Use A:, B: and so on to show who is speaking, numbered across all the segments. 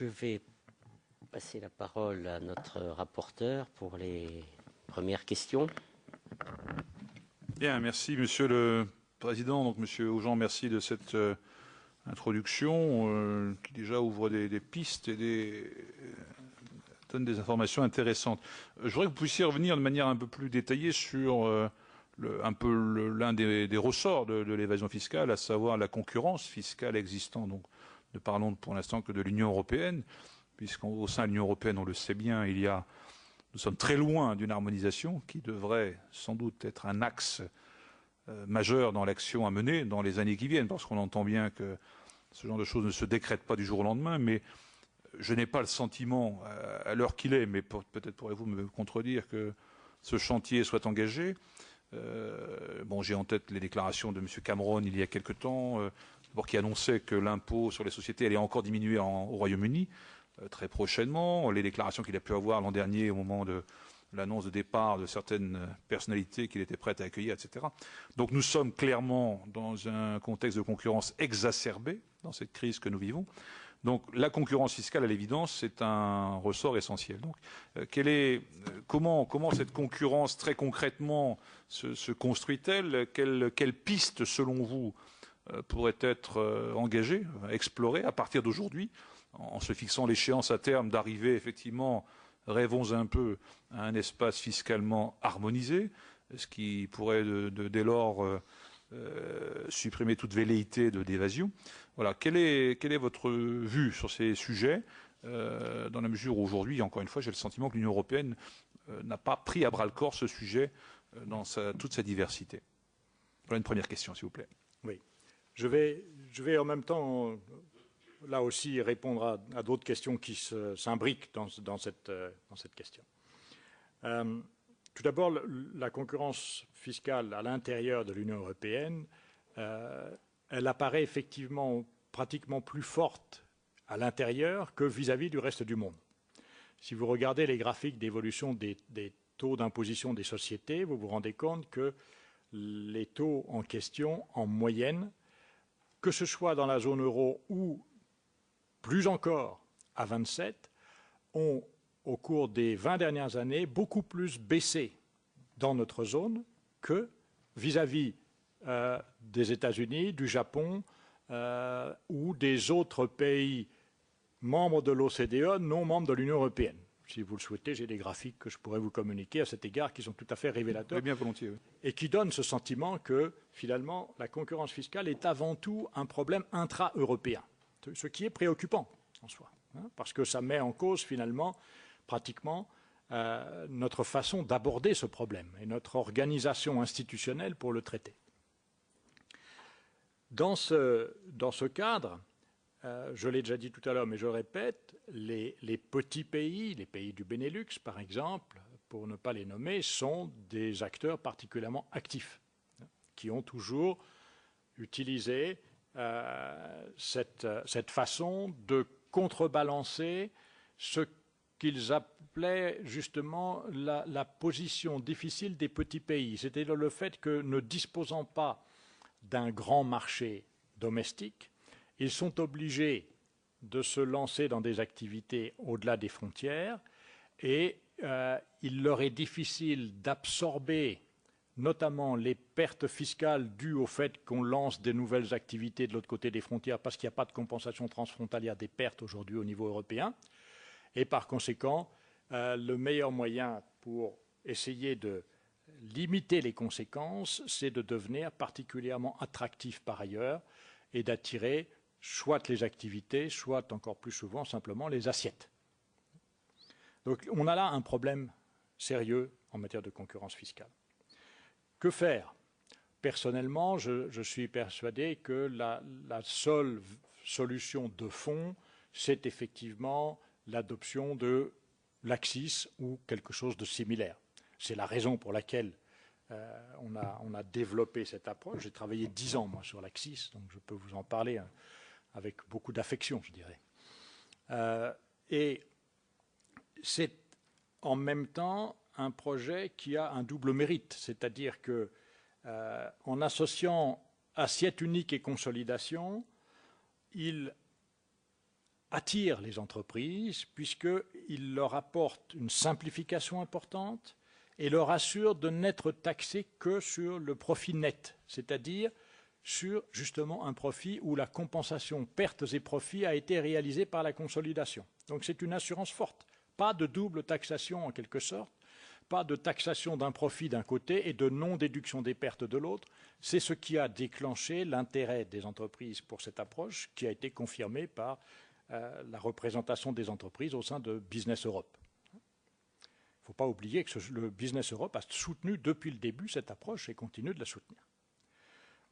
A: Je vais passer la parole à notre rapporteur pour les premières questions.
B: Bien, merci Monsieur le Président. Donc Monsieur Aujean, merci de cette introduction qui déjà ouvre des pistes et donne des informations intéressantes. Je voudrais que vous puissiez revenir de manière un peu plus détaillée sur l'un des ressorts de l'évasion fiscale, à savoir la concurrence fiscale existante. Donc, ne parlons pour l'instant que de l'Union européenne, puisqu'au sein de l'Union européenne, on le sait bien, nous sommes très loin d'une harmonisation qui devrait sans doute être un axe majeur dans l'action à mener dans les années qui viennent, parce qu'on entend bien que ce genre de choses ne se décrètent pas du jour au lendemain, mais je n'ai pas le sentiment, à l'heure qu'il est, mais peut-être pourrez-vous me contredire, que ce chantier soit engagé. Bon, j'ai en tête les déclarations de M. Cameron il y a quelque temps, qui annonçait que l'impôt sur les sociétés allait encore diminuer au Royaume-Uni très prochainement, les déclarations qu'il a pu avoir l'an dernier au moment de l'annonce de départ de certaines personnalités qu'il était prêt à accueillir, etc. Donc nous sommes clairement dans un contexte de concurrence exacerbée dans cette crise que nous vivons. Donc la concurrence fiscale, à l'évidence, c'est un ressort essentiel. Donc comment cette concurrence très concrètement se construit-elle? Quelle piste, selon vous, pourrait être engagée, explorée à partir d'aujourd'hui, en se fixant l'échéance à terme d'arriver effectivement, rêvons un peu, à un espace fiscalement harmonisé, ce qui pourrait dès lors supprimer toute velléité d'évasion. Voilà. Quelle est votre vue sur ces sujets, dans la mesure où aujourd'hui, encore une fois, j'ai le sentiment que l'Union européenne n'a pas pris à bras-le-corps ce sujet dans toute sa diversité. Voilà une première question, s'il vous plaît.
C: Oui. Je vais en même temps, là aussi, répondre à d'autres questions qui s'imbriquent dans cette question. Tout d'abord, la concurrence fiscale à l'intérieur de l'Union européenne, elle apparaît effectivement pratiquement plus forte à l'intérieur que vis-à-vis du reste du monde. Si vous regardez les graphiques d'évolution des taux d'imposition des sociétés, vous vous rendez compte que les taux en question, en moyenne, que ce soit dans la zone euro ou plus encore à 27, ont au cours des 20 dernières années beaucoup plus baissé dans notre zone que vis-à-vis des États-Unis, du Japon ou des autres pays membres de l'OCDE, non membres de l'Union européenne. Si vous le souhaitez, j'ai des graphiques que je pourrais vous communiquer à cet égard qui sont tout à fait révélateurs.
B: Oui, bien volontiers, oui. Et
C: qui donnent ce sentiment que, finalement, la concurrence fiscale est avant tout un problème intra-européen, ce qui est préoccupant en soi, parce que ça met en cause, finalement, pratiquement, notre façon d'aborder ce problème et notre organisation institutionnelle pour le traiter. Dans ce cadre, je l'ai déjà dit tout à l'heure, mais je le répète, les petits pays, les pays du Benelux, par exemple, pour ne pas les nommer, sont des acteurs particulièrement actifs, qui ont toujours utilisé cette façon de contrebalancer ce qu'ils appelaient justement la position difficile des petits pays. C'est-à-dire le fait que, ne disposant pas d'un grand marché domestique, ils sont obligés de se lancer dans des activités au-delà des frontières et il leur est difficile d'absorber notamment les pertes fiscales dues au fait qu'on lance des nouvelles activités de l'autre côté des frontières parce qu'il n'y a pas de compensation transfrontalière des pertes aujourd'hui au niveau européen. Et par conséquent, le meilleur moyen pour essayer de limiter les conséquences, c'est de devenir particulièrement attractif par ailleurs et d'attirer soit les activités, soit encore plus souvent simplement les assiettes. Donc on a là un problème sérieux en matière de concurrence fiscale. Que faire? Personnellement, je suis persuadé que la seule solution de fond, c'est effectivement l'adoption de l'ACCIS ou quelque chose de similaire. C'est la raison pour laquelle on a développé cette approche. J'ai travaillé 10 ans, moi, sur l'ACCIS, donc je peux vous en parler avec beaucoup d'affection, je dirais. Et c'est en même temps un projet qui a un double mérite, c'est-à-dire que en associant assiette unique et consolidation, il attire les entreprises puisqu'il leur apporte une simplification importante et leur assure de n'être taxés que sur le profit net, c'est-à-dire sur justement un profit où la compensation pertes et profits a été réalisée par la consolidation. Donc c'est une assurance forte. Pas de double taxation en quelque sorte, pas de taxation d'un profit d'un côté et de non-déduction des pertes de l'autre. C'est ce qui a déclenché l'intérêt des entreprises pour cette approche qui a été confirmée par la représentation des entreprises au sein de Business Europe. Il ne faut pas oublier que le Business Europe a soutenu depuis le début cette approche et continue de la soutenir.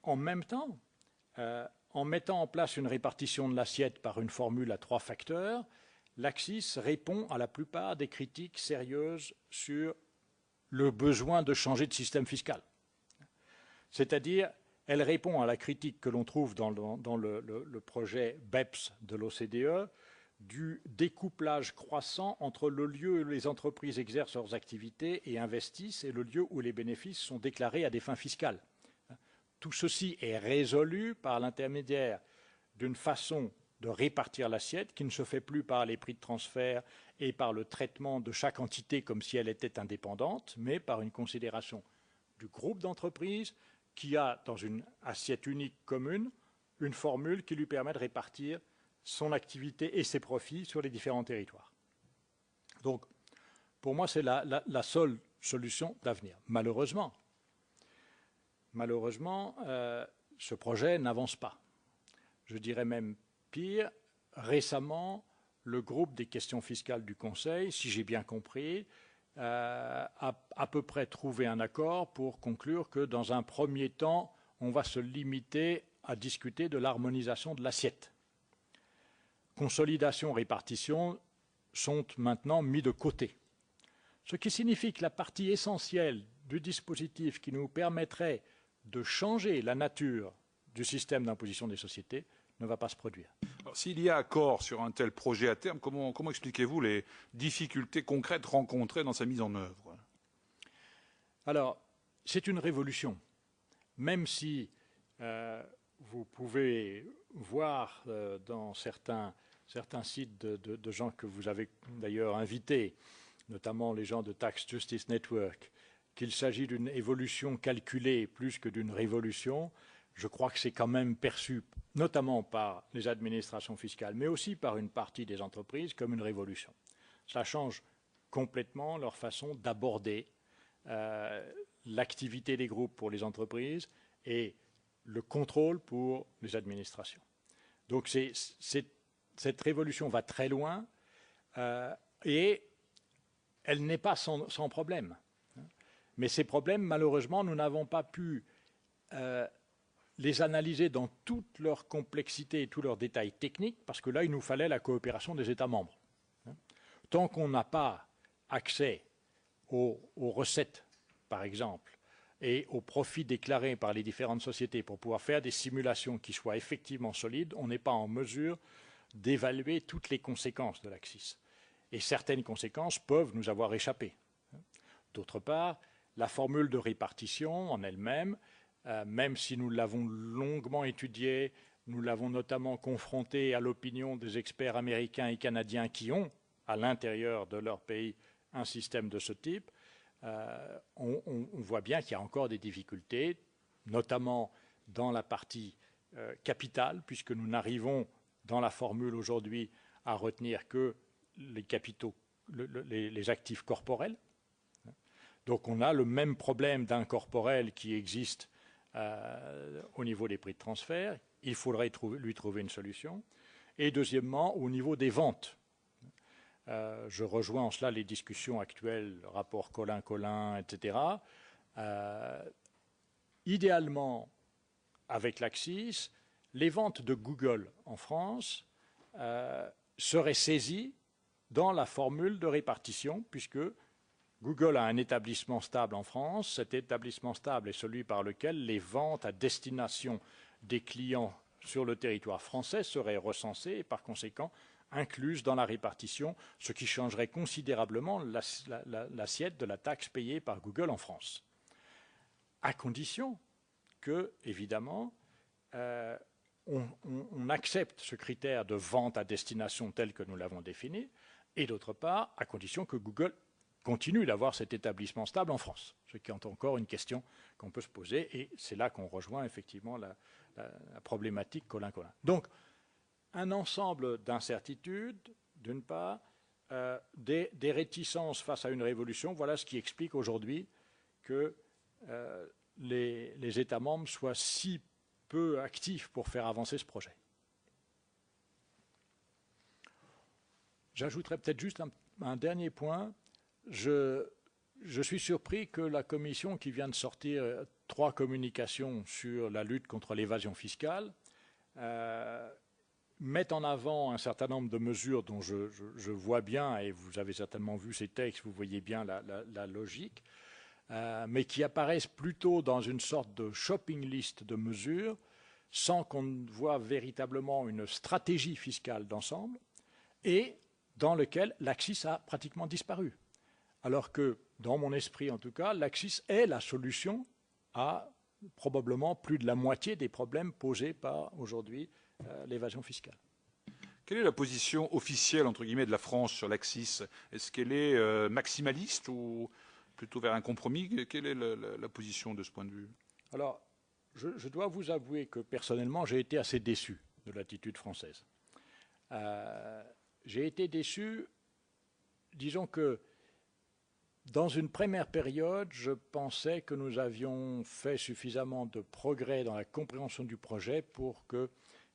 C: En même temps, en mettant en place une répartition de l'assiette par une formule à 3 facteurs, l'Axis répond à la plupart des critiques sérieuses sur le besoin de changer de système fiscal. C'est-à-dire, elle répond à la critique que l'on trouve dans le projet BEPS de l'OCDE du découplage croissant entre le lieu où les entreprises exercent leurs activités et investissent et le lieu où les bénéfices sont déclarés à des fins fiscales. Tout ceci est résolu par l'intermédiaire d'une façon de répartir l'assiette qui ne se fait plus par les prix de transfert et par le traitement de chaque entité comme si elle était indépendante, mais par une considération du groupe d'entreprises qui a, dans une assiette unique commune, une formule qui lui permet de répartir son activité et ses profits sur les différents territoires. Donc, pour moi, c'est la seule solution d'avenir. Malheureusement, ce projet n'avance pas. Je dirais même pire, récemment, le groupe des questions fiscales du Conseil, si j'ai bien compris, a à peu près trouvé un accord pour conclure que dans un premier temps, on va se limiter à discuter de l'harmonisation de l'assiette. Consolidation, répartition sont maintenant mis de côté. Ce qui signifie que la partie essentielle du dispositif qui nous permettrait de changer la nature du système d'imposition des sociétés ne va pas se produire.
B: S'il y a accord sur un tel projet à terme, comment expliquez-vous les difficultés concrètes rencontrées dans sa mise en œuvre?
C: Alors, c'est une révolution. Même si vous pouvez voir dans certains sites de gens que vous avez d'ailleurs invités, notamment les gens de Tax Justice Network, qu'il s'agit d'une évolution calculée plus que d'une révolution, je crois que c'est quand même perçu, notamment par les administrations fiscales, mais aussi par une partie des entreprises, comme une révolution. Ça change complètement leur façon d'aborder l'activité des groupes pour les entreprises et le contrôle pour les administrations. Donc cette révolution va très loin et elle n'est pas sans problème. Mais ces problèmes, malheureusement, nous n'avons pas pu les analyser dans toute leur complexité et tous leurs détails techniques, parce que là, il nous fallait la coopération des États membres. Tant qu'on n'a pas accès aux recettes, par exemple, et aux profits déclarés par les différentes sociétés pour pouvoir faire des simulations qui soient effectivement solides, on n'est pas en mesure d'évaluer toutes les conséquences de l'Axis. Et certaines conséquences peuvent nous avoir échappé. D'autre part, la formule de répartition en elle-même, même si nous l'avons longuement étudiée, nous l'avons notamment confrontée à l'opinion des experts américains et canadiens qui ont, à l'intérieur de leur pays, un système de ce type, on voit bien qu'il y a encore des difficultés, notamment dans la partie capitale, puisque nous n'arrivons dans la formule aujourd'hui à retenir que les capitaux, les actifs corporels. Donc on a le même problème d'incorporel qui existe au niveau des prix de transfert. Il faudrait lui trouver une solution. Et deuxièmement, au niveau des ventes. Je rejoins en cela les discussions actuelles, le rapport Colin, etc. Idéalement, avec l'Axis, les ventes de Google en France seraient saisies dans la formule de répartition, puisque Google a un établissement stable en France. Cet établissement stable est celui par lequel les ventes à destination des clients sur le territoire français seraient recensées et par conséquent incluses dans la répartition, ce qui changerait considérablement l'assiette de la taxe payée par Google en France. À condition que, évidemment, on accepte ce critère de vente à destination tel que nous l'avons défini, et d'autre part, à condition que Google continue d'avoir cet établissement stable en France, ce qui est encore une question qu'on peut se poser, et c'est là qu'on rejoint effectivement la problématique Colin-Colin. Donc, un ensemble d'incertitudes, d'une part, des réticences face à une révolution, voilà ce qui explique aujourd'hui que les États membres soient si peu actifs pour faire avancer ce projet. J'ajouterais peut-être juste un dernier point. Je suis surpris que la Commission, qui vient de sortir 3 communications sur la lutte contre l'évasion fiscale, mette en avant un certain nombre de mesures dont je vois bien, et vous avez certainement vu ces textes, vous voyez bien la logique, mais qui apparaissent plutôt dans une sorte de shopping list de mesures, sans qu'on ne voit véritablement une stratégie fiscale d'ensemble, et dans lequel l'AXIS a pratiquement disparu. Alors que, dans mon esprit en tout cas, l'AXIS est la solution à probablement plus de la moitié des problèmes posés par aujourd'hui l'évasion fiscale.
B: Quelle est la position officielle, entre guillemets, de la France sur l'AXIS? Est-ce qu'elle est maximaliste ou plutôt vers un compromis? Quelle est la position de ce point de vue?
C: Alors, je dois vous avouer que personnellement, j'ai été assez déçu de l'attitude française. J'ai été déçu, disons que dans une première période, je pensais que nous avions fait suffisamment de progrès dans la compréhension du projet pour que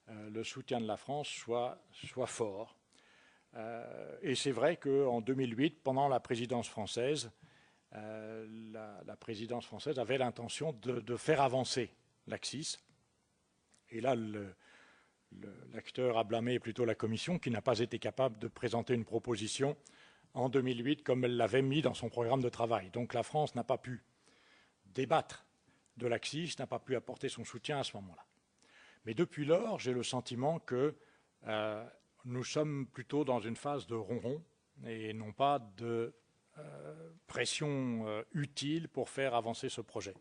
C: le soutien de la France soit fort. Et c'est vrai qu'en 2008, pendant la présidence française, la présidence française avait l'intention de faire avancer l'AXIS. Et là, l'acteur à blâmer est plutôt la Commission, qui n'a pas été capable de présenter une proposition en 2008 comme elle l'avait mis dans son programme de travail. Donc la France n'a pas pu débattre de l'AXIS, n'a pas pu apporter son soutien à ce moment-là. Mais depuis lors, j'ai le sentiment que nous sommes plutôt dans une phase de ronron et non pas de pression utile pour faire avancer ce projet.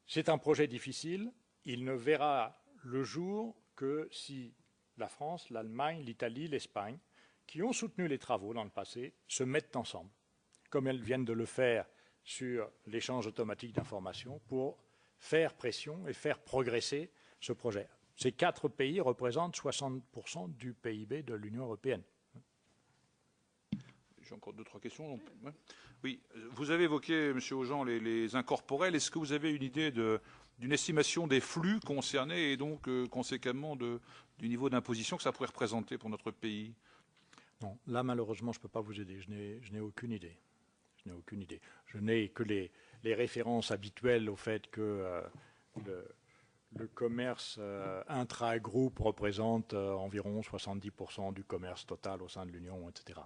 C: C'est un projet difficile. Il ne verra le jour que si la France, l'Allemagne, l'Italie, l'Espagne, qui ont soutenu les travaux dans le passé, se mettent ensemble, comme elles viennent de le faire sur l'échange automatique d'informations, pour faire pression et faire progresser ce projet. Ces 4 pays représentent 60% du PIB de l'Union européenne.
B: J'ai encore 2-3 questions. Oui, vous avez évoqué, M. Aujean, les incorporels. Est-ce que vous avez une idée d'une estimation des flux concernés et donc conséquemment du niveau d'imposition que ça pourrait représenter pour notre pays?
C: Non, là malheureusement je ne peux pas vous aider, je n'ai aucune idée. Je n'ai aucune idée. Je n'ai que les références habituelles au fait que le commerce intra-groupe représente environ 70% du commerce total au sein de l'Union, etc.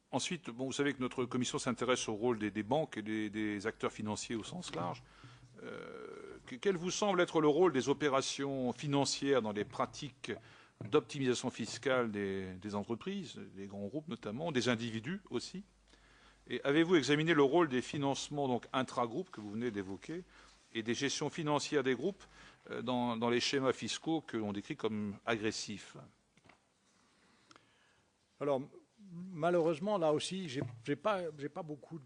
B: Ensuite, bon, vous savez que notre commission s'intéresse au rôle des banques et des acteurs financiers au sens large. Quel vous semble être le rôle des opérations financières dans les pratiques d'optimisation fiscale des entreprises, des grands groupes notamment, des individus aussi? Et avez-vous examiné le rôle des financements donc intra-groupes que vous venez d'évoquer et des gestions financières des groupes dans les schémas fiscaux que l'on décrit comme agressifs?
C: Alors, malheureusement, là aussi, j'ai pas beaucoup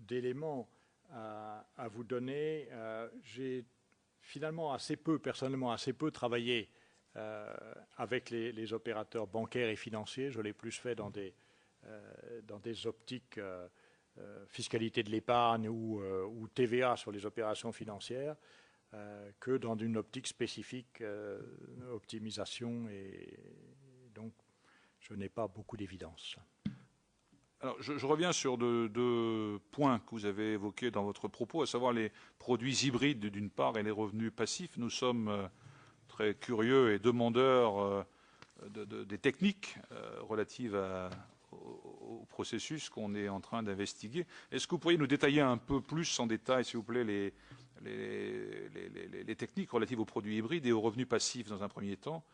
C: d'éléments à vous donner. J'ai finalement personnellement assez peu travaillé avec les opérateurs bancaires et financiers. Je l'ai plus fait dans des optiques fiscalité de l'épargne ou TVA sur les opérations financières que dans une optique spécifique optimisation, et donc je n'ai pas beaucoup d'évidence.
B: Alors, je reviens sur deux points que vous avez évoqués dans votre propos, à savoir les produits hybrides d'une part et les revenus passifs. Nous sommes très curieux et demandeurs des techniques relatives au processus qu'on est en train d'investiguer. Est-ce que vous pourriez nous détailler un peu plus en détail, s'il vous plaît, les techniques relatives aux produits hybrides et aux revenus passifs dans un premier temps?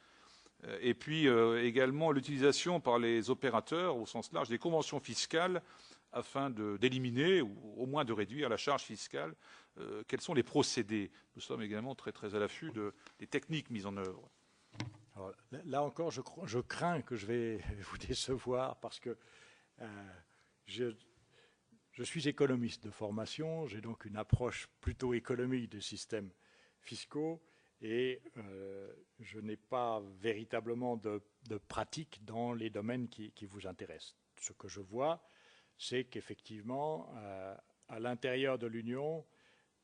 B: Et puis également l'utilisation par les opérateurs, au sens large, des conventions fiscales afin d'éliminer ou au moins de réduire la charge fiscale. Quels sont les procédés? Nous sommes également très, très à l'affût des techniques mises en œuvre.
C: Alors, là encore, je crains que je vais vous décevoir parce que je suis économiste de formation, j'ai donc une approche plutôt économique des systèmes fiscaux et je n'ai pas véritablement de pratique dans les domaines qui vous intéressent. Ce que je vois, c'est qu'effectivement, à l'intérieur de l'Union,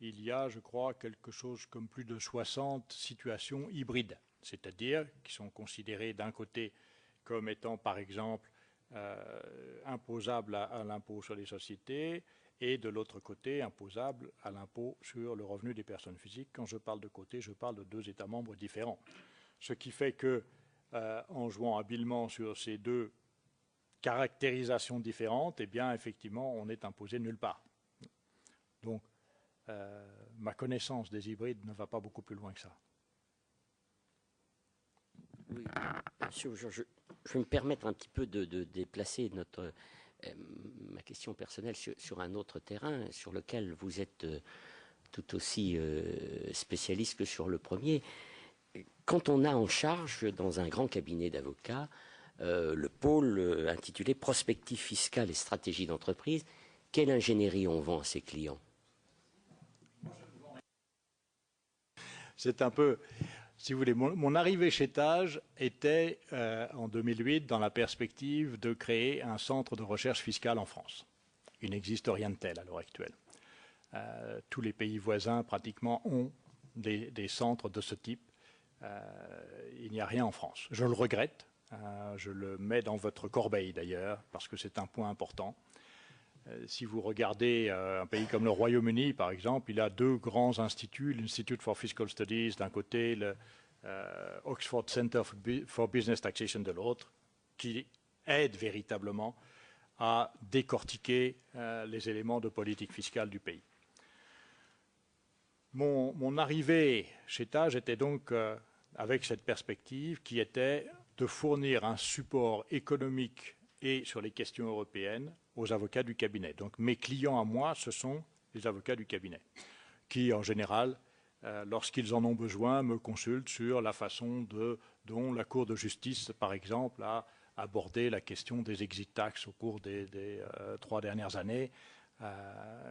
C: il y a, je crois, quelque chose comme plus de 60 situations hybrides, c'est-à-dire qui sont considérées d'un côté comme étant, par exemple, imposables à l'impôt sur les sociétés et de l'autre côté, imposables à l'impôt sur le revenu des personnes physiques. Quand je parle de côté, je parle de deux États membres différents. Ce qui fait que, en jouant habilement sur ces deux caractérisations différentes, eh bien, effectivement, on n'est imposé nulle part. Donc, ma connaissance des hybrides ne va pas beaucoup plus loin que ça.
A: Oui, monsieur, je vais me permettre un petit peu de déplacer ma question personnelle sur un autre terrain sur lequel vous êtes tout aussi spécialiste que sur le premier. Quand on a en charge dans un grand cabinet d'avocats le pôle intitulé Prospective fiscale et stratégie d'entreprise, quelle ingénierie on vend à ses clients?
C: C'est un peu, si vous voulez, mon arrivée chez Tage était en 2008 dans la perspective de créer un centre de recherche fiscale en France. Il n'existe rien de tel à l'heure actuelle. Tous les pays voisins pratiquement ont des centres de ce type. Il n'y a rien en France. Je le regrette. Je le mets dans votre corbeille d'ailleurs, parce que c'est un point important. Si vous regardez un pays comme le Royaume-Uni, par exemple, il a deux grands instituts, l'Institute for Fiscal Studies d'un côté, le Oxford Center for Business Taxation de l'autre, qui aident véritablement à décortiquer les éléments de politique fiscale du pays. Mon arrivée chez Tage était donc avec cette perspective qui était de fournir un support économique et sur les questions européennes aux avocats du cabinet. Donc mes clients à moi, ce sont les avocats du cabinet, qui en général, lorsqu'ils en ont besoin, me consultent sur la façon dont la Cour de justice, par exemple, a abordé la question des exit tax au cours des 3 dernières années,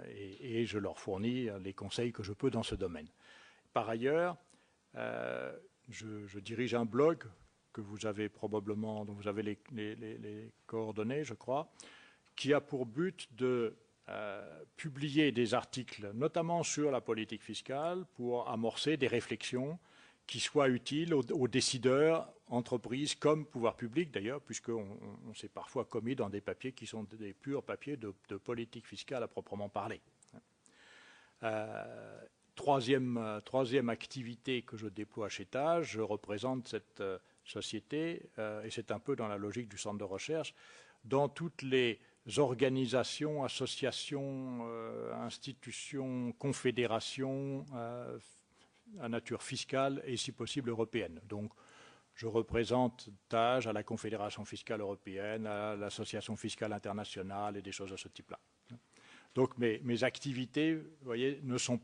C: et je leur fournis les conseils que je peux dans ce domaine. Par ailleurs, je dirige un blog que vous avez probablement, dont vous avez les coordonnées, je crois, qui a pour but de publier des articles, notamment sur la politique fiscale, pour amorcer des réflexions qui soient utiles aux décideurs, entreprises comme pouvoir public d'ailleurs, puisqu'on s'est parfois commis dans des papiers qui sont des purs papiers de politique fiscale à proprement parler. Troisième activité que je déploie chez Tage, je représente cette société, et c'est un peu dans la logique du centre de recherche, dans toutes les organisations, associations, institutions, confédérations à nature fiscale et si possible européenne. Donc je représente Tage à la Confédération fiscale européenne, à l'Association fiscale internationale et des choses de ce type-là. Donc mes activités, vous voyez, ne sont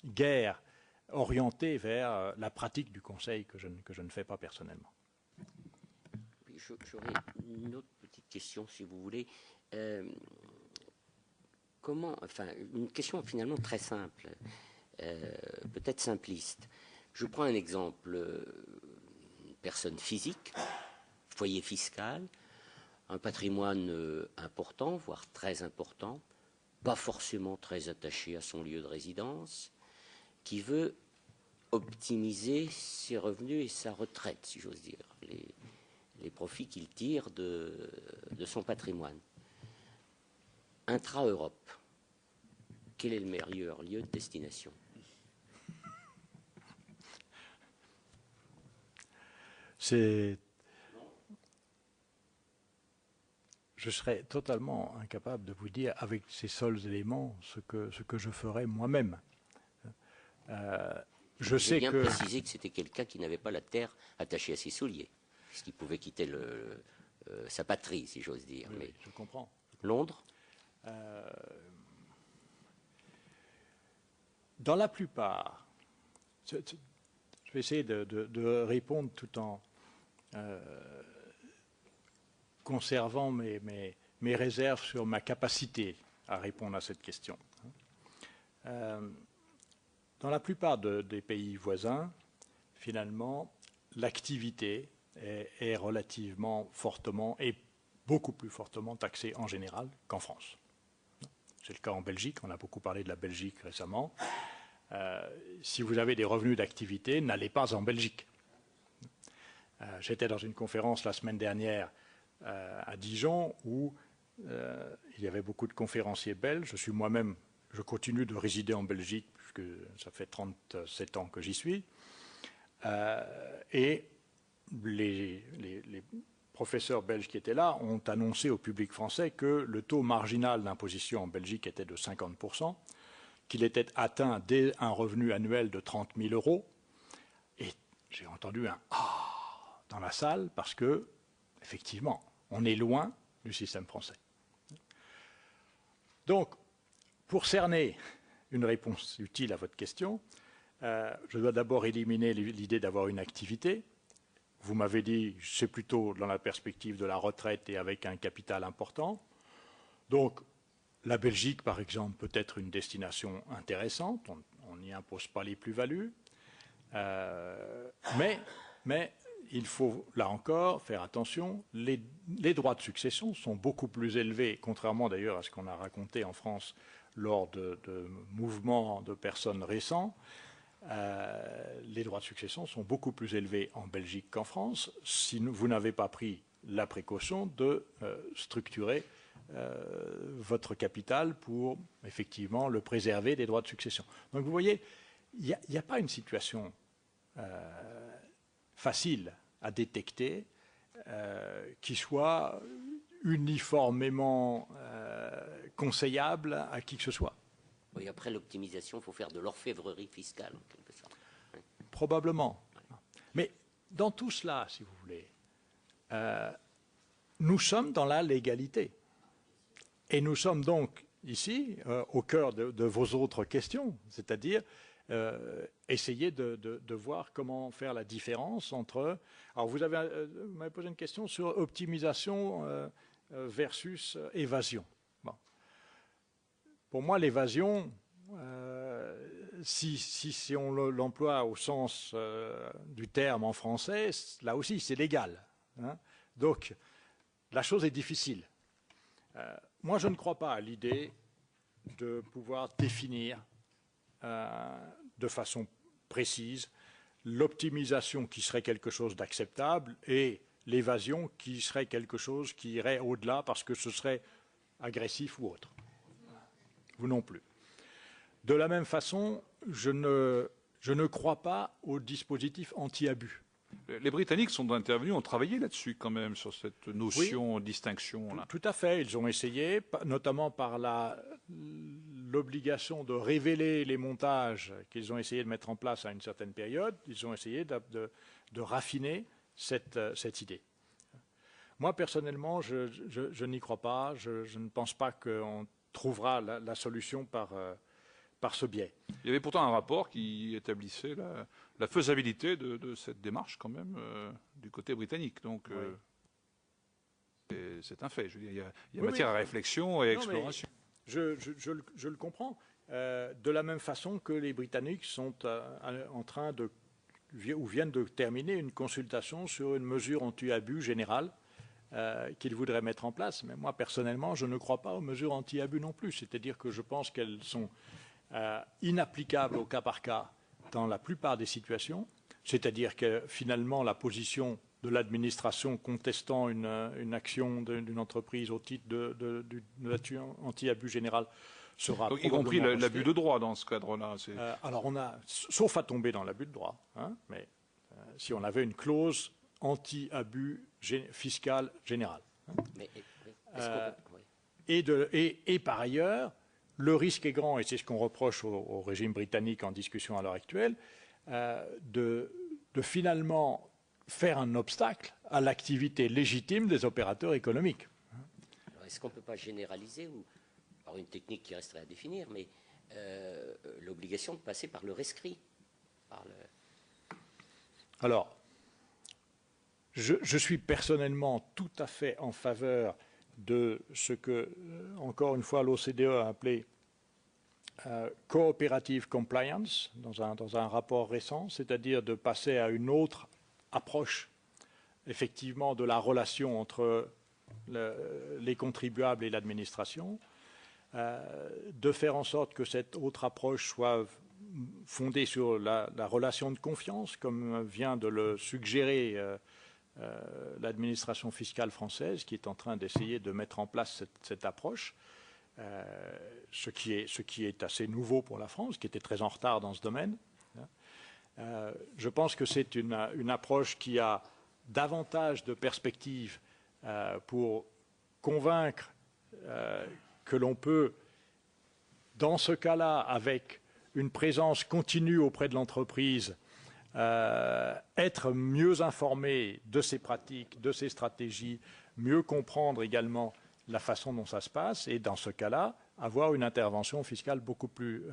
C: guère orientées vers la pratique du conseil que je ne fais pas personnellement.
A: J'aurais une autre petite question, si vous voulez. Une question finalement très simple, peut-être simpliste. Je prends un exemple, une personne physique, foyer fiscal, un patrimoine important, voire très important, pas forcément très attaché à son lieu de résidence, qui veut optimiser ses revenus et sa retraite, si j'ose dire, les profits qu'il tire de son patrimoine. Intra-Europe, quel est le meilleur lieu de destination?
C: Je serais totalement incapable de vous dire, avec ces seuls éléments, ce que je ferais moi-même.
A: Je sais bien préciser que c'était quelqu'un qui n'avait pas la terre attachée à ses souliers. puisqu'il pouvait quitter sa patrie, si j'ose dire.
C: Oui,
A: Mais
C: oui, je comprends.
A: Londres?
C: Dans la plupart, je vais essayer de répondre tout en conservant mes réserves sur ma capacité à répondre à cette question. Dans la plupart des pays voisins, finalement, l'activité est relativement fortement et beaucoup plus fortement taxée en général qu'en France. C'est le cas en Belgique, on a beaucoup parlé de la Belgique récemment. Si vous avez des revenus d'activité, n'allez pas en Belgique. J'étais dans une conférence la semaine dernière à Dijon où il y avait beaucoup de conférenciers belges. Je continue de résider en Belgique puisque ça fait 37 ans que j'y suis. Et les professeurs belges qui étaient là ont annoncé au public français que le taux marginal d'imposition en Belgique était de 50%, qu'il était atteint dès un revenu annuel de 30 000 €. Et j'ai entendu un « ah » dans la salle parce que, effectivement, on est loin du système français. Donc, pour cerner une réponse utile à votre question, je dois d'abord éliminer l'idée d'avoir une activité. Vous m'avez dit, c'est plutôt dans la perspective de la retraite et avec un capital important. Donc, la Belgique, par exemple, peut être une destination intéressante. On n'y impose pas les plus-values. Mais il faut, là encore, faire attention. Les droits de succession sont beaucoup plus élevés, contrairement d'ailleurs à ce qu'on a raconté en France lors de mouvements de personnes récents. Les droits de succession sont beaucoup plus élevés en Belgique qu'en France si vous n'avez pas pris la précaution de structurer votre capital pour effectivement le préserver des droits de succession. Donc vous voyez, il n'y a pas une situation facile à détecter qui soit uniformément conseillable à qui que ce soit.
A: Oui, après l'optimisation, il faut faire de l'orfèvrerie fiscale, en quelque sorte. Oui.
C: Probablement. Mais dans tout cela, si vous voulez, nous sommes dans la légalité. Et nous sommes donc ici au cœur de vos autres questions, c'est-à-dire essayer de voir comment faire la différence entre... Alors vous m'avez posé une question sur optimisation versus évasion. Bon. Pour moi, l'évasion, si on l'emploie au sens du terme en français, là aussi, c'est légal. Hein. Donc, la chose est difficile. Moi, je ne crois pas à l'idée de pouvoir définir de façon précise l'optimisation qui serait quelque chose d'acceptable et l'évasion qui serait quelque chose qui irait au-delà parce que ce serait agressif ou autre. Vous non plus. De la même façon, je ne crois pas au dispositif anti-abus.
B: Les Britanniques sont intervenus, ont travaillé là-dessus quand même, sur cette notion de distinction. Là.
C: Tout à fait. Ils ont essayé, notamment par l'obligation de révéler les montages qu'ils ont essayé de mettre en place à une certaine période. Ils ont essayé de raffiner cette idée. Moi, personnellement, je n'y crois pas. Je ne pense pas qu'on trouvera la solution par ce biais.
B: Il y avait pourtant un rapport qui établissait la faisabilité de cette démarche quand même du côté britannique. Donc c'est un fait. Je veux dire, il y a matière à réflexion et à exploration.
C: Je le comprends. De la même façon que les Britanniques sont en train ou viennent de terminer une consultation sur une mesure anti-abus générale qu'ils voudraient mettre en place. Mais moi, personnellement, je ne crois pas aux mesures anti-abus non plus. C'est-à-dire que je pense qu'elles sont inapplicables au cas par cas dans la plupart des situations. C'est-à-dire que finalement, la position de l'administration contestant une action d'une entreprise au titre de anti-abus général sera
B: donc, y compris l'abus de droit dans ce cadre-là.
C: Alors sauf à tomber dans l'abus de droit, hein, mais si on avait une clause anti-abus fiscal général. Hein.
A: Mais,
C: et par ailleurs, le risque est grand, et c'est ce qu'on reproche au régime britannique en discussion à l'heure actuelle, de finalement faire un obstacle à l'activité légitime des opérateurs économiques.
A: Est-ce qu'on ne peut pas généraliser, ou par une technique qui resterait à définir, mais l'obligation de passer par le rescrit
C: Alors, je suis personnellement tout à fait en faveur de ce que, encore une fois, l'OCDE a appelé cooperative compliance dans un rapport récent, c'est-à-dire de passer à une autre approche, effectivement, de la relation entre les contribuables et l'administration, de faire en sorte que cette autre approche soit fondée sur la relation de confiance, comme vient de le suggérer l'administration fiscale française, qui est en train d'essayer de mettre en place cette approche, ce qui est assez nouveau pour la France, qui était très en retard dans ce domaine. Je pense que c'est une approche qui a davantage de perspectives pour convaincre que l'on peut, dans ce cas-là, avec une présence continue auprès de l'entreprise, être mieux informé de ses pratiques, de ses stratégies, mieux comprendre également la façon dont ça se passe, et dans ce cas-là, avoir une intervention fiscale beaucoup plus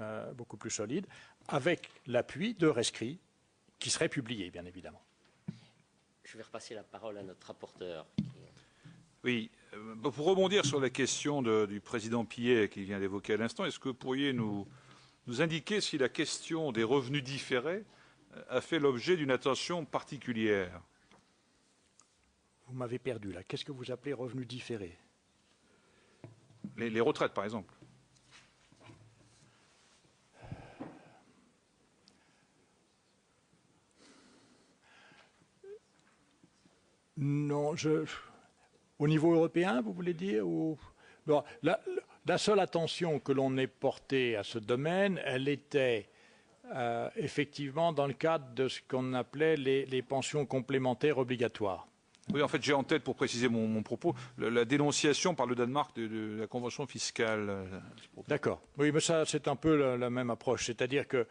C: solide, avec l'appui de rescrits qui seraient publiés, bien évidemment.
A: Je vais repasser la parole à notre rapporteur.
B: Oui, pour rebondir sur la question du président Pillet qui vient d'évoquer à l'instant, est-ce que vous pourriez nous indiquer si la question des revenus différés a fait l'objet d'une attention particulière?
C: Vous m'avez perdu là. Qu'est-ce que vous appelez revenus différés?
B: Les retraites, par exemple.
C: Non, au niveau européen, vous voulez dire bon, la seule attention que l'on ait portée à ce domaine, elle était effectivement dans le cadre de ce qu'on appelait les pensions complémentaires obligatoires.
B: Oui, en fait, j'ai en tête, pour préciser mon propos, la dénonciation par le Danemark de la convention fiscale.
C: D'accord. Oui, mais ça, c'est un peu la même approche. C'est-à-dire que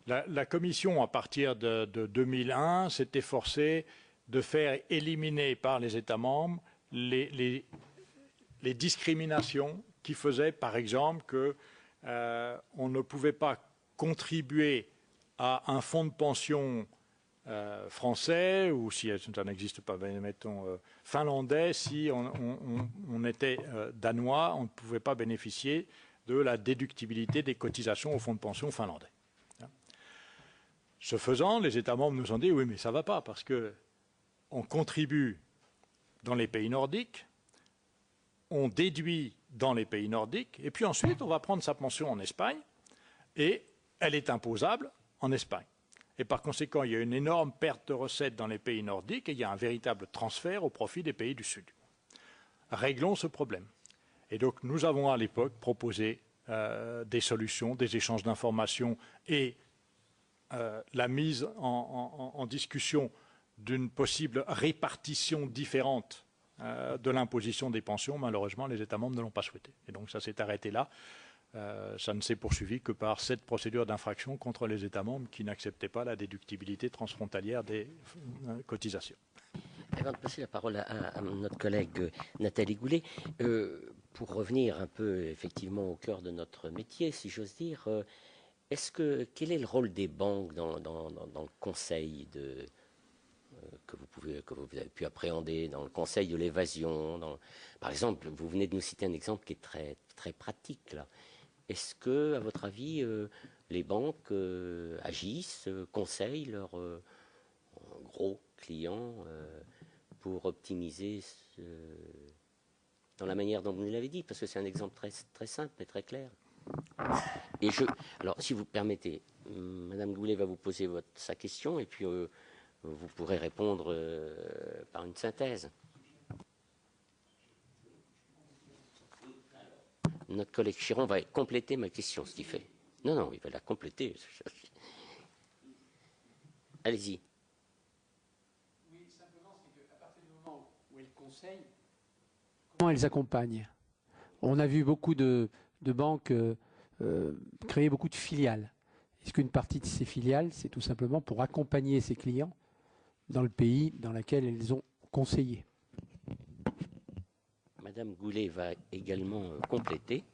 C: la Commission, à partir de 2001, s'est efforcée de faire éliminer par les États membres les discriminations qui faisaient, par exemple, qu'on ne pouvait pas contribuer à un fonds de pension français, ou si ça n'existe pas, mettons finlandais, si on était danois, on ne pouvait pas bénéficier de la déductibilité des cotisations au fonds de pension finlandais. Ce faisant, les États membres nous ont dit oui, mais ça ne va pas, parce qu'on contribue dans les pays nordiques, on déduit dans les pays nordiques, et puis ensuite on va prendre sa pension en Espagne, et elle est imposable en Espagne. Et par conséquent, il y a une énorme perte de recettes dans les pays nordiques et il y a un véritable transfert au profit des pays du Sud. Réglons ce problème. Et donc, nous avons à l'époque proposé des solutions, des échanges d'informations et la mise en discussion d'une possible répartition différente de l'imposition des pensions. Malheureusement, les États membres ne l'ont pas souhaité. Et donc, ça s'est arrêté là. Ça ne s'est poursuivi que par cette procédure d'infraction contre les États membres qui n'acceptaient pas la déductibilité transfrontalière des cotisations.
A: Avant de passer la parole à notre collègue Nathalie Goulet, pour revenir un peu effectivement au cœur de notre métier, si j'ose dire, quel est le rôle des banques dans le conseil que vous avez pu appréhender, dans le conseil de l'évasion? Par exemple, vous venez de nous citer un exemple qui est très, très pratique là. Est-ce que, à votre avis, les banques agissent, conseillent leurs gros clients pour optimiser dans la manière dont vous nous l'avez dit? Parce que c'est un exemple très, très simple et très clair. Et alors, si vous permettez, Madame Goulet va vous poser sa question et puis vous pourrez répondre par une synthèse. Notre collègue Chiron va compléter ma question, ce qu'il fait. Non, il va la compléter. Allez-y.
D: Oui, simplement, c'est qu'à partir du moment où elles conseillent, comment elles accompagnent? On a vu beaucoup de banques créer beaucoup de filiales. Est-ce qu'une partie de ces filiales, c'est tout simplement pour accompagner ces clients dans le pays dans lequel elles ont conseiller.
A: Madame Goulet va également compléter.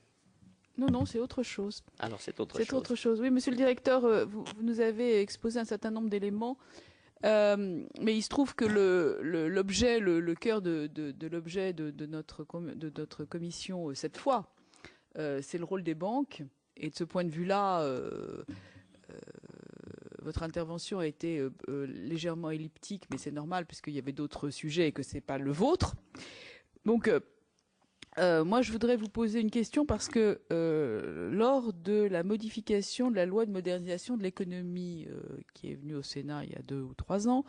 E: Non, c'est autre chose.
A: Alors, c'est autre chose.
E: C'est autre chose. Oui, monsieur le directeur, vous nous avez exposé un certain nombre d'éléments, mais il se trouve que l'objet, le cœur de l'objet de notre commission cette fois, c'est le rôle des banques. Et de ce point de vue-là, votre intervention a été légèrement elliptique, mais c'est normal puisqu'il y avait d'autres sujets et que c'est pas le vôtre. Donc, moi, je voudrais vous poser une question parce que lors de la modification de la loi de modernisation de l'économie qui est venue au Sénat il y a 2 ou 3 ans,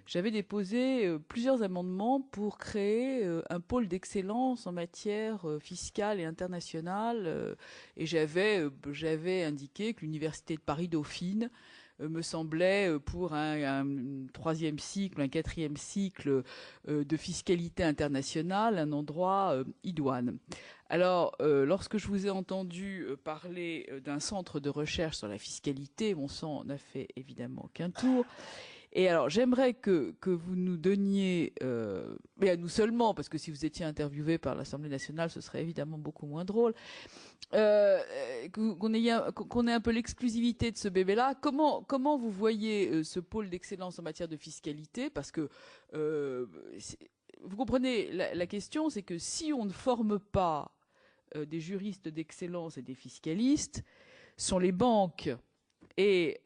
E: j'avais déposé plusieurs amendements pour créer un pôle d'excellence en matière fiscale et internationale. Et j'avais indiqué que l'Université de Paris-Dauphine me semblait pour un 3e cycle, un 4e cycle de fiscalité internationale, un endroit idoine. Alors, lorsque je vous ai entendu parler d'un centre de recherche sur la fiscalité, mon sang n'a fait évidemment qu'un tour. Et alors, j'aimerais que vous nous donniez, mais à nous seulement, parce que si vous étiez interviewé par l'Assemblée nationale, ce serait évidemment beaucoup moins drôle, qu'on ait un peu l'exclusivité de ce bébé-là. Comment vous voyez ce pôle d'excellence en matière de fiscalité? Parce que, vous comprenez, la question, c'est que si on ne forme pas des juristes d'excellence et des fiscalistes, sont les banques et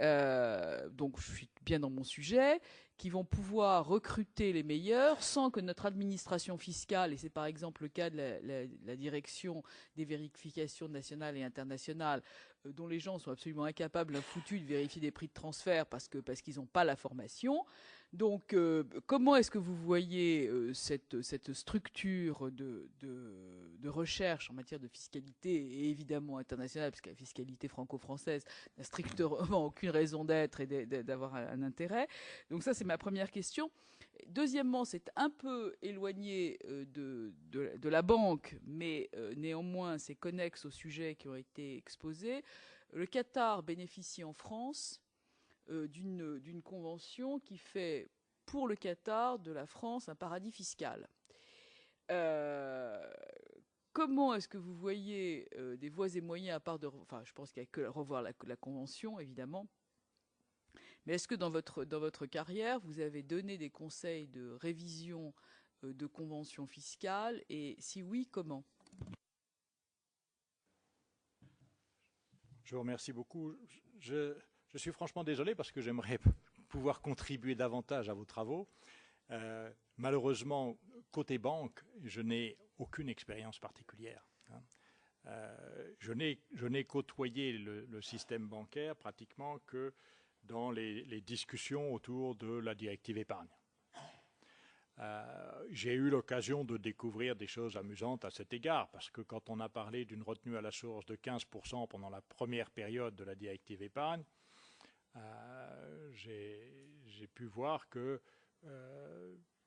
E: donc je suis bien dans mon sujet, qui vont pouvoir recruter les meilleurs sans que notre administration fiscale, et c'est par exemple le cas de la direction des vérifications nationales et internationales, dont les gens sont absolument incapables, foutus de vérifier des prix de transfert parce qu'ils n'ont pas la formation. Donc, comment est-ce que vous voyez cette structure de recherche en matière de fiscalité, et évidemment internationale, parce que la fiscalité franco-française n'a strictement aucune raison d'être et d'avoir un intérêt. Donc ça, c'est ma première question. Deuxièmement, c'est un peu éloigné de la banque, mais néanmoins, c'est connexe aux sujets qui ont été exposés. Le Qatar bénéficie en France d'une convention qui fait pour le Qatar de la France un paradis fiscal. Comment est-ce que vous voyez des voies et moyens, à part enfin, je pense qu'il n'y a que revoir la convention, évidemment, mais est-ce que dans votre carrière, vous avez donné des conseils de révision de conventions fiscales, et si oui, comment?
C: Je vous remercie beaucoup. Je suis franchement désolé parce que j'aimerais pouvoir contribuer davantage à vos travaux. Malheureusement, côté banque, je n'ai aucune expérience particulière. Je n'ai côtoyé le système bancaire pratiquement que dans les discussions autour de la directive épargne. J'ai eu l'occasion de découvrir des choses amusantes à cet égard, parce que quand on a parlé d'une retenue à la source de 15% pendant la première période de la directive épargne, j'ai pu voir que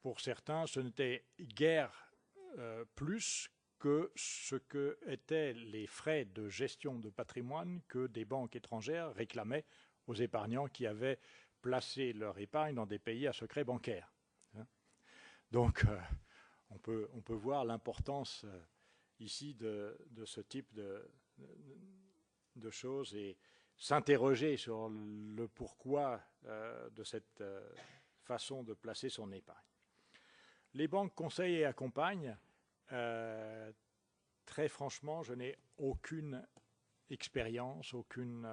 C: pour certains, ce n'était guère plus que ce que étaient les frais de gestion de patrimoine que des banques étrangères réclamaient aux épargnants qui avaient placé leur épargne dans des pays à secret bancaire. Donc, on peut voir l'importance ici de ce type de choses et s'interroger sur le pourquoi de cette façon de placer son épargne. Les banques conseillent et accompagnent. Très franchement, je n'ai aucune expérience, aucune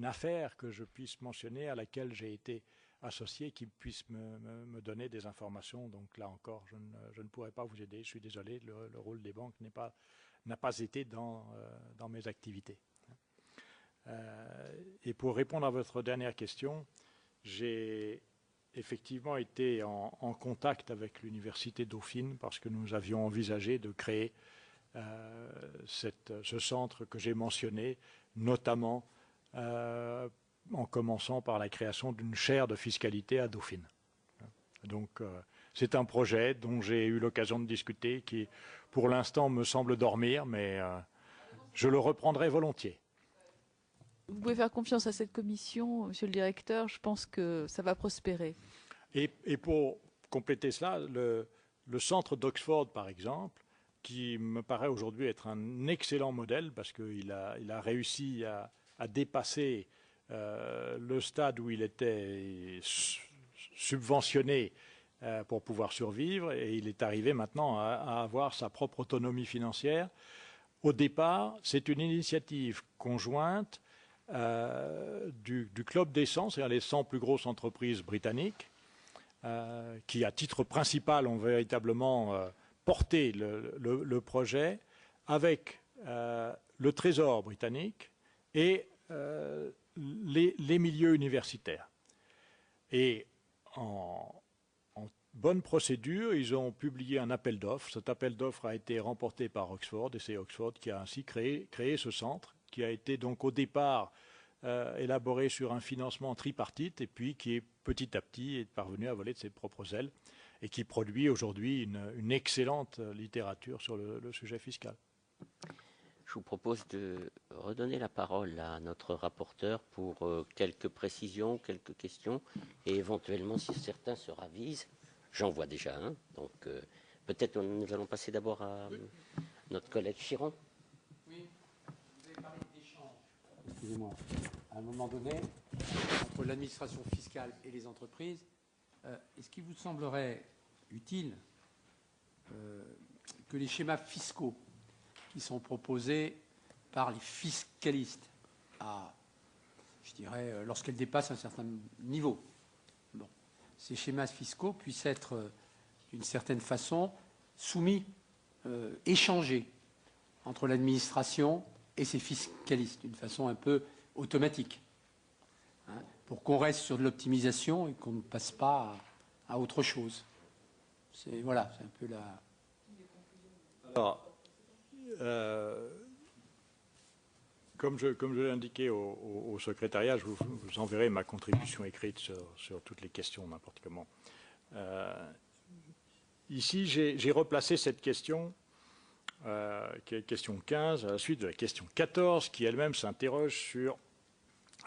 C: affaire que je puisse mentionner à laquelle j'ai été associé qui puisse me donner des informations. Donc là encore, je ne pourrais pas vous aider. Je suis désolé, le rôle des banques n'a pas été dans mes activités. Et pour répondre à votre dernière question, j'ai effectivement été en contact avec l'Université Dauphine parce que nous avions envisagé de créer ce centre que j'ai mentionné, notamment en commençant par la création d'une chaire de fiscalité à Dauphine. Donc c'est un projet dont j'ai eu l'occasion de discuter qui, pour l'instant, me semble dormir, mais je le reprendrai volontiers.
E: Vous pouvez faire confiance à cette commission, monsieur le directeur, je pense que ça va prospérer.
C: Et pour compléter cela, le centre d'Oxford, par exemple, qui me paraît aujourd'hui être un excellent modèle parce qu'il a réussi à dépasser le stade où il était subventionné pour pouvoir survivre, et il est arrivé maintenant à avoir sa propre autonomie financière. Au départ, c'est une initiative conjointe du Club des 100, c'est-à-dire les 100 plus grosses entreprises britanniques, qui, à titre principal, ont véritablement porté le projet, avec le Trésor britannique et les milieux universitaires. Et en bonne procédure, ils ont publié un appel d'offres. Cet appel d'offres a été remporté par Oxford, et c'est Oxford qui a ainsi créé ce centre, qui a été donc au départ élaboré sur un financement tripartite, et puis qui est petit à petit est parvenu à voler de ses propres ailes, et qui produit aujourd'hui une excellente littérature sur le sujet fiscal.
A: Je vous propose de redonner la parole à notre rapporteur pour quelques précisions, quelques questions, et éventuellement, si certains se ravisent, j'en vois déjà un, donc peut-être nous allons passer d'abord à notre collègue Chiron.
D: Oui, vous avez parlé d'échange, excusez-moi, à un moment donné, entre l'administration fiscale et les entreprises. Est-ce qu'il vous semblerait utile que les schémas fiscaux qui sont proposés par les fiscalistes je dirais, lorsqu'elles dépassent un certain niveau, ces schémas fiscaux puissent être, d'une certaine façon, soumis, échangés entre l'administration et ses fiscalistes, d'une façon un peu automatique, pour qu'on reste sur de l'optimisation et qu'on ne passe pas à autre chose. Voilà, c'est un peu la...
C: Alors, comme je l'ai indiqué au secrétariat, je vous enverrai ma contribution écrite sur toutes les questions, n'importe comment. Ici, j'ai replacé cette question, qui est question 15, à la suite de la question 14, qui elle-même s'interroge sur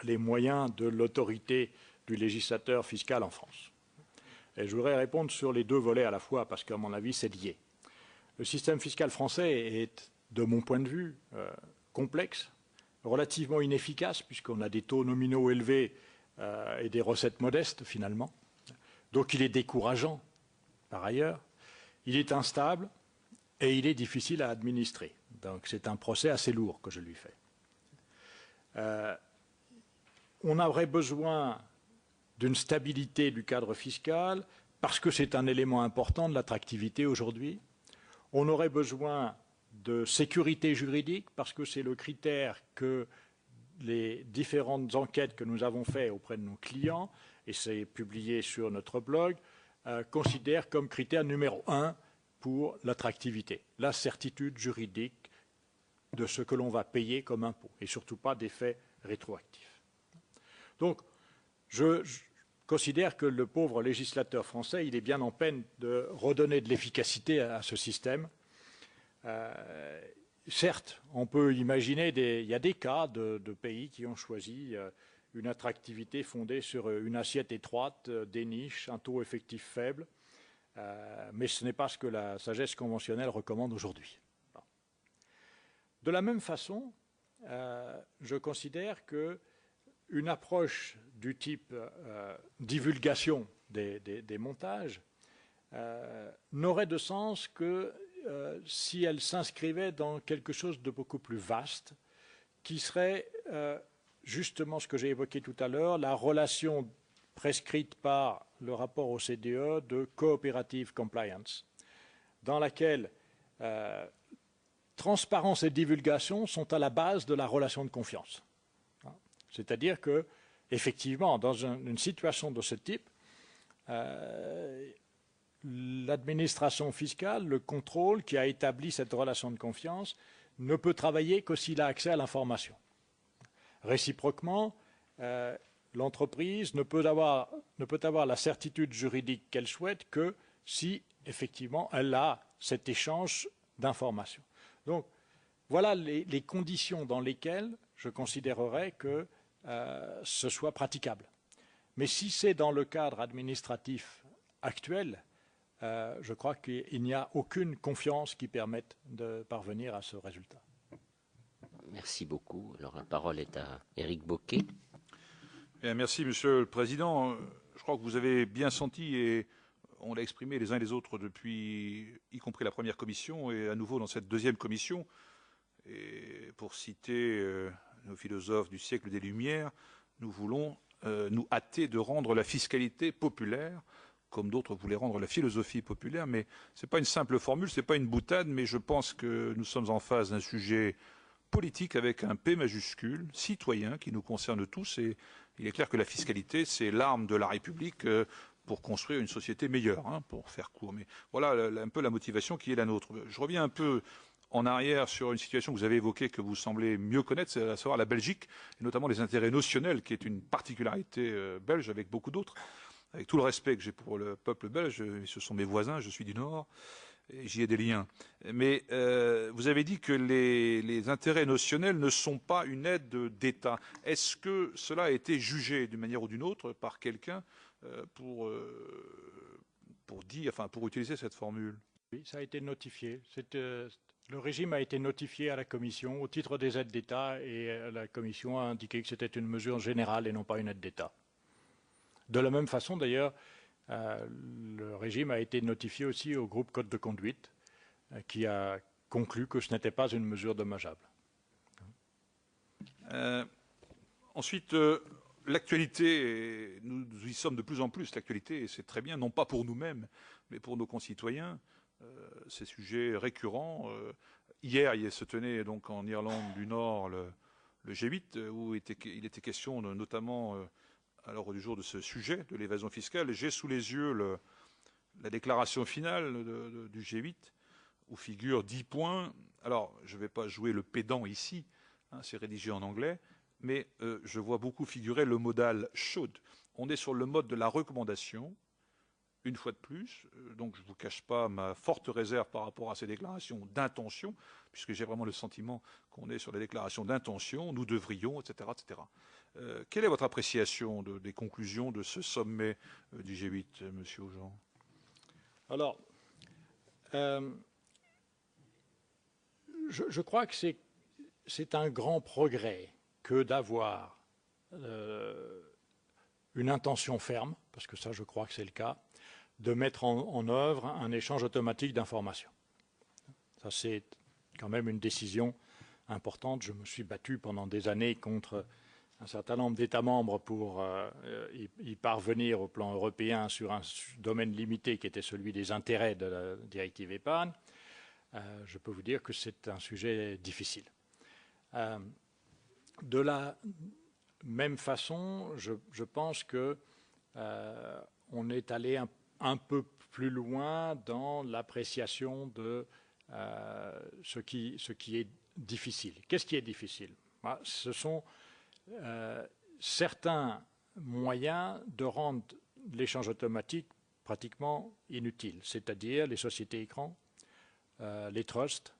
C: les moyens de l'autorité du législateur fiscal en France. Et je voudrais répondre sur les deux volets à la fois, parce qu'à mon avis, c'est lié. Le système fiscal français est, de mon point de vue, complexe, relativement inefficace, puisqu'on a des taux nominaux élevés et des recettes modestes, finalement. Donc il est décourageant, par ailleurs. Il est instable et il est difficile à administrer. Donc c'est un procès assez lourd que je lui fais. On aurait besoin d'une stabilité du cadre fiscal, parce que c'est un élément important de l'attractivité aujourd'hui. On aurait besoin de sécurité juridique, parce que c'est le critère que les différentes enquêtes que nous avons faites auprès de nos clients, et c'est publié sur notre blog, considèrent comme critère numéro 1 pour l'attractivité, la certitude juridique de ce que l'on va payer comme impôt, et surtout pas d'effet rétroactif. Donc, je considère que le pauvre législateur français, il est bien en peine de redonner de l'efficacité à ce système. Certes, on peut imaginer, il y a des cas de pays qui ont choisi une attractivité fondée sur une assiette étroite, des niches, un taux effectif faible, mais ce n'est pas ce que la sagesse conventionnelle recommande aujourd'hui. De la même façon, je considère que une approche du type divulgation des montages n'aurait de sens que si elle s'inscrivait dans quelque chose de beaucoup plus vaste, qui serait justement ce que j'ai évoqué tout à l'heure, la relation prescrite par le rapport OCDE de cooperative compliance, dans laquelle transparence et divulgation sont à la base de la relation de confiance. C'est-à-dire que, effectivement, dans une situation de ce type, l'administration fiscale, le contrôle qui a établi cette relation de confiance, ne peut travailler que s'il a accès à l'information. Réciproquement, l'entreprise ne peut avoir la certitude juridique qu'elle souhaite que si, effectivement, elle a cet échange d'informations. Donc, voilà les conditions dans lesquelles je considérerais que ce soit praticable. Mais si c'est dans le cadre administratif actuel, je crois qu'il n'y a aucune confiance qui permette de parvenir à ce résultat.
A: Merci beaucoup. Alors la parole est à Éric Bocquet.
B: Bien, merci, Monsieur le Président. Je crois que vous avez bien senti, et on l'a exprimé les uns et les autres depuis, y compris la première commission, et à nouveau dans cette deuxième commission. Et pour citer nos philosophes du siècle des Lumières, nous voulons nous hâter de rendre la fiscalité populaire, comme d'autres voulaient rendre la philosophie populaire. Mais ce n'est pas une simple formule, ce n'est pas une boutade, mais je pense que nous sommes en face d'un sujet politique avec un P majuscule, citoyen, qui nous concerne tous. Et il est clair que la fiscalité, c'est l'arme de la République pour construire une société meilleure, hein, pour faire court. Mais voilà un peu la motivation qui est la nôtre. Je reviens un peu en arrière sur une situation que vous avez évoquée, que vous semblez mieux connaître, c'est à savoir la Belgique, et notamment les intérêts notionnels, qui est une particularité belge avec beaucoup d'autres. Avec tout le respect que j'ai pour le peuple belge, ce sont mes voisins, je suis du Nord, et j'y ai des liens. Mais vous avez dit que les intérêts notionnels ne sont pas une aide d'État. Est-ce que cela a été jugé d'une manière ou d'une autre par quelqu'un pour utiliser cette formule?
C: Oui, ça a été notifié. Le régime a été notifié à la Commission au titre des aides d'État, et la Commission a indiqué que c'était une mesure générale et non pas une aide d'État. De la même façon, d'ailleurs, le régime a été notifié aussi au groupe Code de conduite, qui a conclu que ce n'était pas une mesure dommageable.
B: Ensuite, l'actualité, nous y sommes de plus en plus, l'actualité, et c'est très bien, non pas pour nous-mêmes, mais pour nos concitoyens. Ces sujets récurrents. Hier, il se tenait donc en Irlande du Nord le G8, où il était question notamment à l'ordre du jour de ce sujet, de l'évasion fiscale. J'ai sous les yeux la déclaration finale du G8, où figurent 10 points. Alors, je ne vais pas jouer le pédant ici, hein, c'est rédigé en anglais, mais je vois beaucoup figurer le modal should. On est sur le mode de la recommandation, une fois de plus, donc je ne vous cache pas ma forte réserve par rapport à ces déclarations d'intention, puisque j'ai vraiment le sentiment qu'on est sur des déclarations d'intention, nous devrions, etc. etc. Quelle est votre appréciation des conclusions de ce sommet du G8, Monsieur Aujean?
C: Alors, je crois que c'est un grand progrès que d'avoir une intention ferme, parce que ça, je crois que c'est le cas, de mettre en œuvre un échange automatique d'informations. Ça, c'est quand même une décision importante. Je me suis battu pendant des années contre un certain nombre d'États membres pour y parvenir au plan européen sur un domaine limité qui était celui des intérêts de la directive épargne. Je peux vous dire que c'est un sujet difficile. De la même façon, je pense que on est allé un peu plus loin dans l'appréciation de ce qui est difficile. Qu'est-ce qui est difficile? Ce sont certains moyens de rendre l'échange automatique pratiquement inutile, c'est-à-dire les sociétés écrans, les trusts,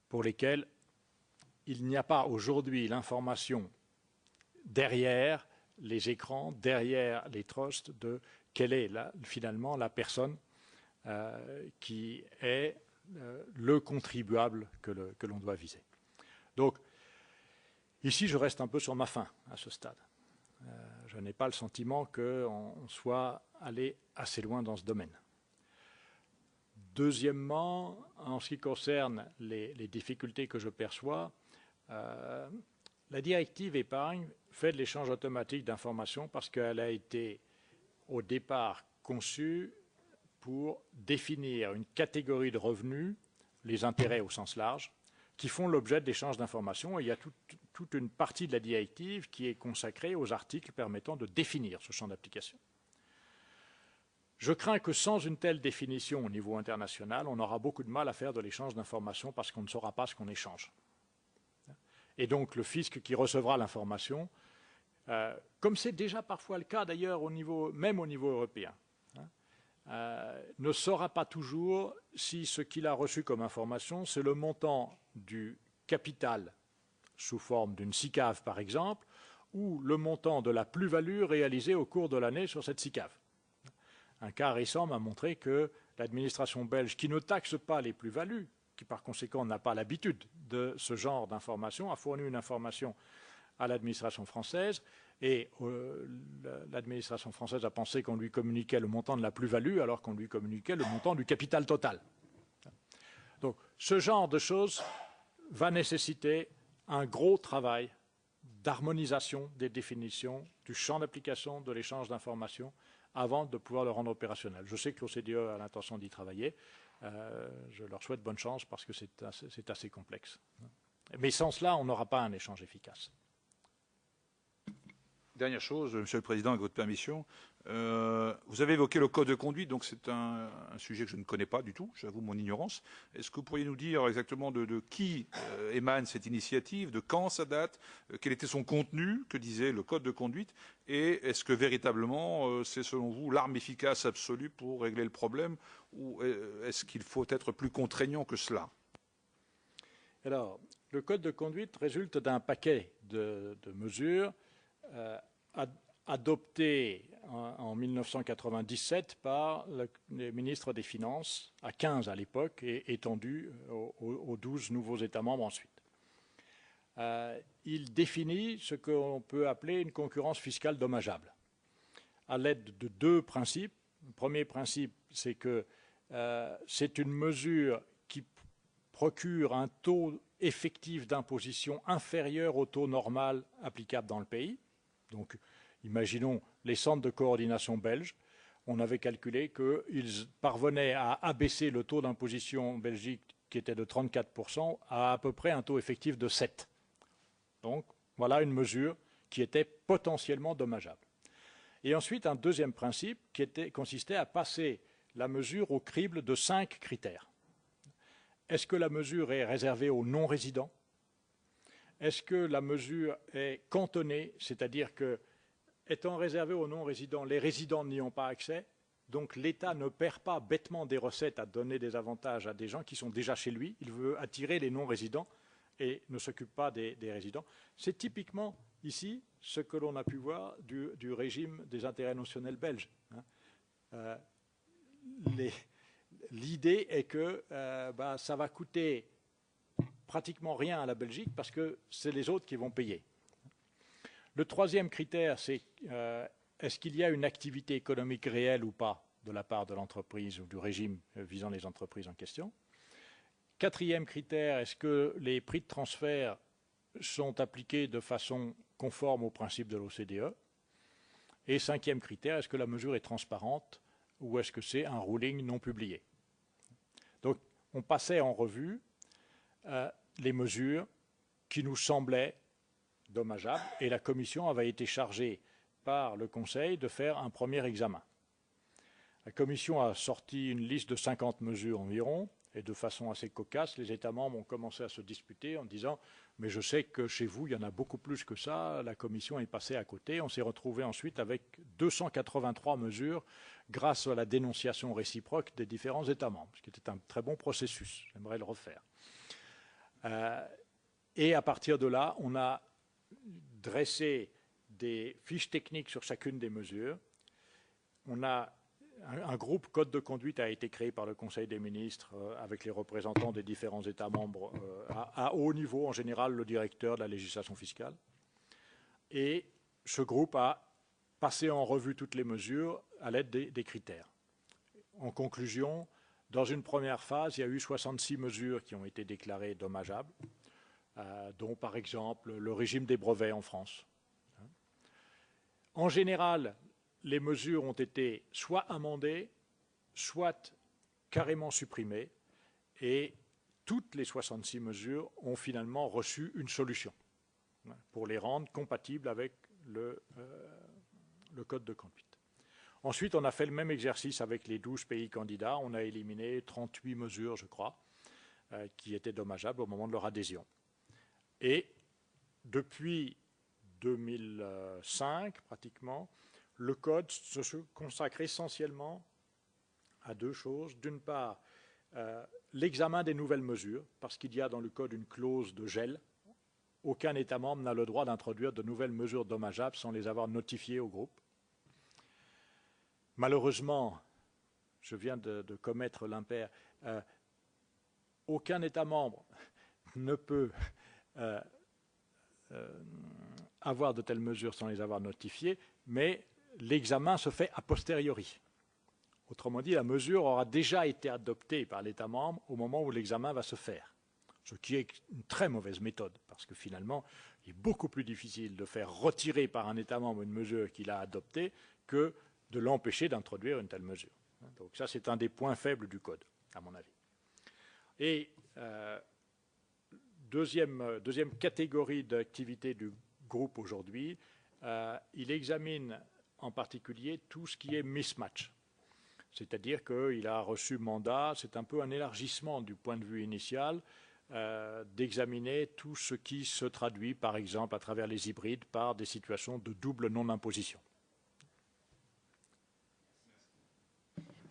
C: pour lesquels il n'y a pas aujourd'hui l'information derrière les écrans, derrière les trusts, de quelle est finalement la personne qui est le contribuable que l'on doit viser. Donc, ici, je reste un peu sur ma faim à ce stade. Je n'ai pas le sentiment qu'on soit allé assez loin dans ce domaine. Deuxièmement, en ce qui concerne les difficultés que je perçois, la directive épargne fait de l'échange automatique d'informations parce qu'elle a été au départ conçue pour définir une catégorie de revenus, les intérêts au sens large, qui font l'objet d'échanges d'informations. Et il y a toute une partie de la directive qui est consacrée aux articles permettant de définir ce champ d'application. Je crains que sans une telle définition au niveau international, on aura beaucoup de mal à faire de l'échange d'informations parce qu'on ne saura pas ce qu'on échange. Et donc le fisc qui recevra l'information, comme c'est déjà parfois le cas d'ailleurs même au niveau européen, ne saura pas toujours si ce qu'il a reçu comme information, c'est le montant du capital sous forme d'une SICAV par exemple, ou le montant de la plus-value réalisée au cours de l'année sur cette SICAV. Un cas récent m'a montré que l'administration belge, qui ne taxe pas les plus-values, qui par conséquent n'a pas l'habitude de ce genre d'information, a fourni une information à l'administration française et l'administration française a pensé qu'on lui communiquait le montant de la plus-value alors qu'on lui communiquait le montant du capital total. Donc ce genre de choses va nécessiter un gros travail d'harmonisation des définitions, du champ d'application, de l'échange d'informations avant de pouvoir le rendre opérationnel. Je sais que l'OCDE a l'intention d'y travailler. Je leur souhaite bonne chance parce que c'est assez complexe. Mais sans cela, on n'aura pas un échange efficace.
B: Dernière chose, Monsieur le Président, avec votre permission. Vous avez évoqué le code de conduite, donc c'est un sujet que je ne connais pas du tout, j'avoue mon ignorance. Est-ce que vous pourriez nous dire exactement de qui émane cette initiative, de quand ça date, quel était son contenu, que disait le code de conduite, et est-ce que véritablement c'est selon vous l'arme efficace absolue pour régler le problème, ou est-ce qu'il faut être plus contraignant que cela?
C: Alors, le code de conduite résulte d'un paquet de mesures adopté en 1997 par le ministre des Finances, à 15 à l'époque, et étendu aux 12 nouveaux États membres ensuite. Il définit ce qu'on peut appeler une concurrence fiscale dommageable, à l'aide de deux principes. Le premier principe, c'est que c'est une mesure qui procure un taux effectif d'imposition inférieur au taux normal applicable dans le pays. Donc, imaginons les centres de coordination belges. On avait calculé qu'ils parvenaient à abaisser le taux d'imposition en Belgique, qui était de 34%, à peu près un taux effectif de 7%. Donc, voilà une mesure qui était potentiellement dommageable. Et ensuite, un deuxième principe qui consistait à passer la mesure au crible de 5 critères. Est-ce que la mesure est réservée aux non-résidents ? Est-ce que la mesure est cantonnée, c'est-à-dire que, étant réservée aux non-résidents, les résidents n'y ont pas accès, donc l'État ne perd pas bêtement des recettes à donner des avantages à des gens qui sont déjà chez lui, il veut attirer les non-résidents et ne s'occupe pas des résidents. C'est typiquement ici ce que l'on a pu voir du régime des intérêts notionnels belges. L'idée est que ça va coûter pratiquement rien à la Belgique parce que c'est les autres qui vont payer. Le troisième critère, c'est est-ce qu'il y a une activité économique réelle ou pas de la part de l'entreprise ou du régime visant les entreprises en question. Quatrième critère, est-ce que les prix de transfert sont appliqués de façon conforme aux principes de l'OCDE? Et cinquième critère, est-ce que la mesure est transparente ou est-ce que c'est un ruling non publié? Donc on passait en revue les mesures qui nous semblaient dommageables et la Commission avait été chargée par le Conseil de faire un premier examen. La Commission a sorti une liste de 50 mesures environ et de façon assez cocasse, les États membres ont commencé à se disputer en disant « mais je sais que chez vous, il y en a beaucoup plus que ça, la Commission est passée à côté ». On s'est retrouvé ensuite avec 283 mesures grâce à la dénonciation réciproque des différents États membres, ce qui était un très bon processus. J'aimerais le refaire. Et à partir de là, on a dressé des fiches techniques sur chacune des mesures. On a un groupe code de conduite a été créé par le Conseil des ministres avec les représentants des différents États membres à haut niveau, en général le directeur de la législation fiscale. Et ce groupe a passé en revue toutes les mesures à l'aide des critères. En conclusion, dans une première phase, il y a eu 66 mesures qui ont été déclarées dommageables, dont par exemple le régime des brevets en France. En général, les mesures ont été soit amendées, soit carrément supprimées, et toutes les 66 mesures ont finalement reçu une solution pour les rendre compatibles avec le code de conduite. Ensuite, on a fait le même exercice avec les 12 pays candidats. On a éliminé 38 mesures, je crois, qui étaient dommageables au moment de leur adhésion. Et depuis 2005, pratiquement, le Code se consacre essentiellement à deux choses. D'une part, l'examen des nouvelles mesures, parce qu'il y a dans le Code une clause de gel aucun État membre n'a le droit d'introduire de nouvelles mesures dommageables sans les avoir notifiées au groupe. Malheureusement, je viens de commettre l'impair, aucun État membre ne peut avoir de telles mesures sans les avoir notifiées, mais l'examen se fait a posteriori. Autrement dit, la mesure aura déjà été adoptée par l'État membre au moment où l'examen va se faire. Ce qui est une très mauvaise méthode, parce que finalement, il est beaucoup plus difficile de faire retirer par un État membre une mesure qu'il a adoptée que de l'empêcher d'introduire une telle mesure. Donc ça, c'est un des points faibles du Code, à mon avis. Et deuxième catégorie d'activité du groupe aujourd'hui, il examine en particulier tout ce qui est mismatch. C'est-à-dire qu'il a reçu mandat, c'est un peu un élargissement du point de vue initial, d'examiner tout ce qui se traduit, par exemple, à travers les hybrides, par des situations de double non-imposition.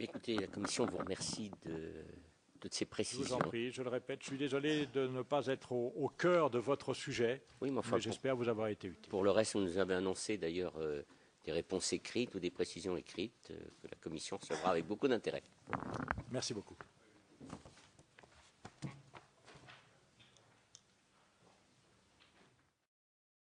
A: Écoutez, la Commission vous remercie de toutes ces
C: Je
A: précisions.
C: vous en prie, je le répète, je suis désolé de ne pas être au cœur de votre sujet,
A: Oui, mais enfin,
C: mais j'espère vous avoir été utile.
A: pour le reste, vous nous avez annoncé d'ailleurs des réponses écrites ou des précisions écrites que la Commission recevra avec beaucoup d'intérêt.
C: Merci beaucoup.